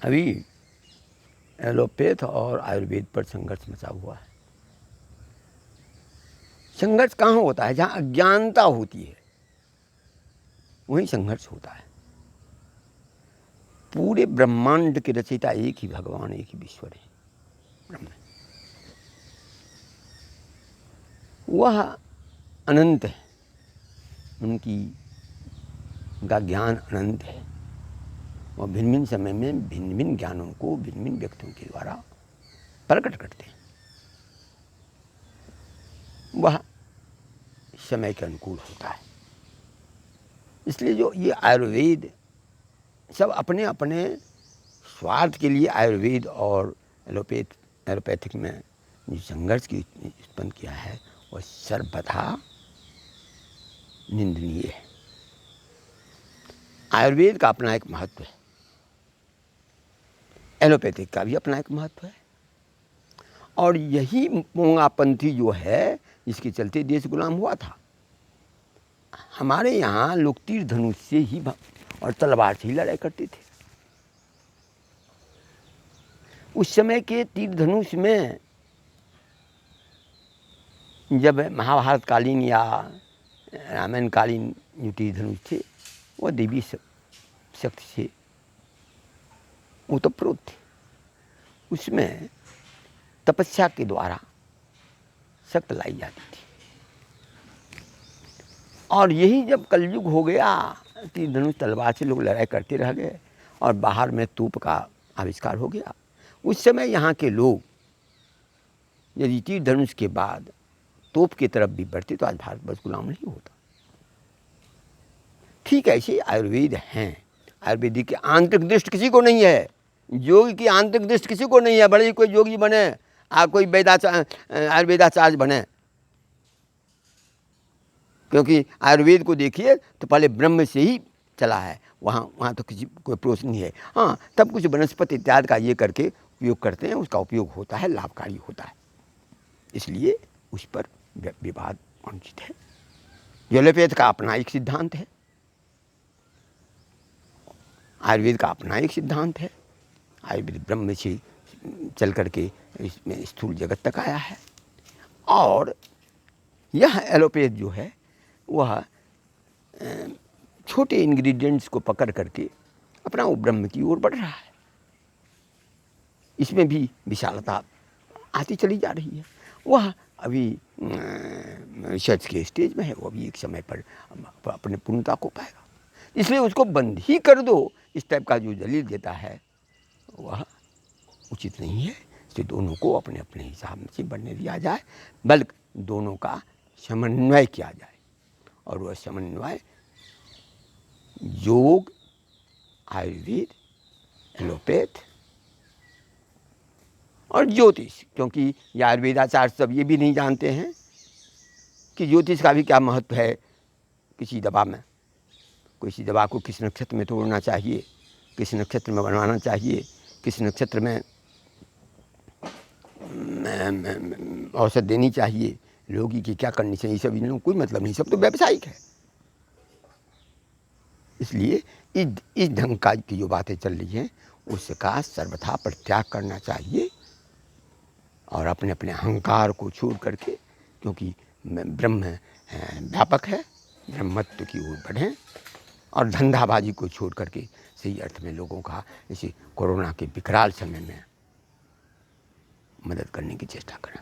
अभी एलोपैथ और आयुर्वेद पर संघर्ष मचा हुआ है। संघर्ष कहाँ होता है? जहाँ अज्ञानता होती है वहीं संघर्ष होता है। पूरे ब्रह्मांड के रचयिता एक ही भगवान, एक ही ईश्वर है, ब्रह्म। वह अनंत है, उनका ज्ञान अनंत है। वह भिन्न भिन्न समय में भिन्न भिन्न ज्ञानों को भिन्न भिन्न व्यक्तियों के द्वारा प्रकट करते हैं। वह समय के अनुकूल होता है। इसलिए जो ये आयुर्वेद सब अपने अपने स्वार्थ के लिए आयुर्वेद और एलोपैथिक में जो संघर्ष की उत्पन्न किया है वह सर्वथा निंदनीय है। आयुर्वेद का अपना एक महत्व है, एलोपैथिक का भी अपना एक महत्व है। और यही मोंगापंथी जो है इसके चलते देश गुलाम हुआ था। हमारे यहाँ लोग तीर धनुष से ही और तलवार से ही लड़ाई करते थे। उस समय के तीर धनुष में जब महाभारत कालीन या रामायण कालीन जो तीर धनुष थे वह देवी शक्ति से ओतप्रोत थे। उसमें तपस्या के द्वारा शक्ति लाई जाती थी। और यही जब कलयुग हो गया, तीर धनुष तलवार से लोग लड़ाई करते रह गए और बाहर में तोप का आविष्कार हो गया। उस समय यहाँ के लोग यदि तीर धनुष के बाद तोप की तरफ भी बढ़ते तो आज भारतवर्ष गुलाम नहीं होता। ठीक ऐसे आयुर्वेद हैं। आयुर्वेदिक की आंतरिक दृष्टि किसी को नहीं है, योग की आंतरिक दृष्टि किसी को नहीं है। बड़े कोई योगी बने, कोई आयुर्वेदाचार्य बने, क्योंकि आयुर्वेद को देखिए तो पहले ब्रह्म से ही चला है। वहाँ तो किसी कोई अप्रोच नहीं है। हाँ, तब कुछ वनस्पति इत्यादि का ये करके उपयोग करते हैं, उसका उपयोग होता है, लाभकारी होता है। इसलिए उस पर विवाद अनुचित है। एलोपैथ का अपना एक सिद्धांत है, आयुर्वेद का अपना एक सिद्धांत है। आयुर्वेद ब्रह्म से चल करके इसमें स्थूल जगत तक आया है। और यह एलोपैथ जो है वह छोटे इंग्रेडिएंट्स को पकड़ करके अपना वो ब्रह्म की ओर बढ़ रहा है। इसमें भी विशालता आती चली जा रही है। वह अभी रिसर्च के स्टेज में है, वो भी एक समय पर अपने पूर्णता को पाएगा। इसलिए उसको बंद ही कर दो, इस टाइप का जो दलील देता है वह उचित नहीं है। इसलिए दोनों को अपने अपने हिसाब से बढ़ने दिया जाए, बल्कि दोनों का समन्वय किया जाए। और वह समन्वय योग, आयुर्वेद, एलोपैथ और ज्योतिष, क्योंकि ये आयुर्वेदाचार्य सब ये भी नहीं जानते हैं कि ज्योतिष का भी क्या महत्व है। किसी दवा में, किसी दवा को किस नक्षत्र में तोड़ना चाहिए, किस नक्षत्र में बनवाना चाहिए, किस नक्षत्र में औषध देनी चाहिए, रोगी की क्या करनी चाहिए, सब इन लोगों कोई मतलब नहीं, सब तो व्यावसायिक है। इसलिए इस ढंग का की जो बातें चल रही हैं उसका सर्वथा परित्याग करना चाहिए और अपने अपने अहंकार को छोड़ करके, क्योंकि ब्रह्म व्यापक है, ब्रह्मत्व की ओर बढ़ें और धंधाबाजी को छोड़ करके सही अर्थ में लोगों का इसी कोरोना के विकराल समय में मदद करने की चेष्टा करें।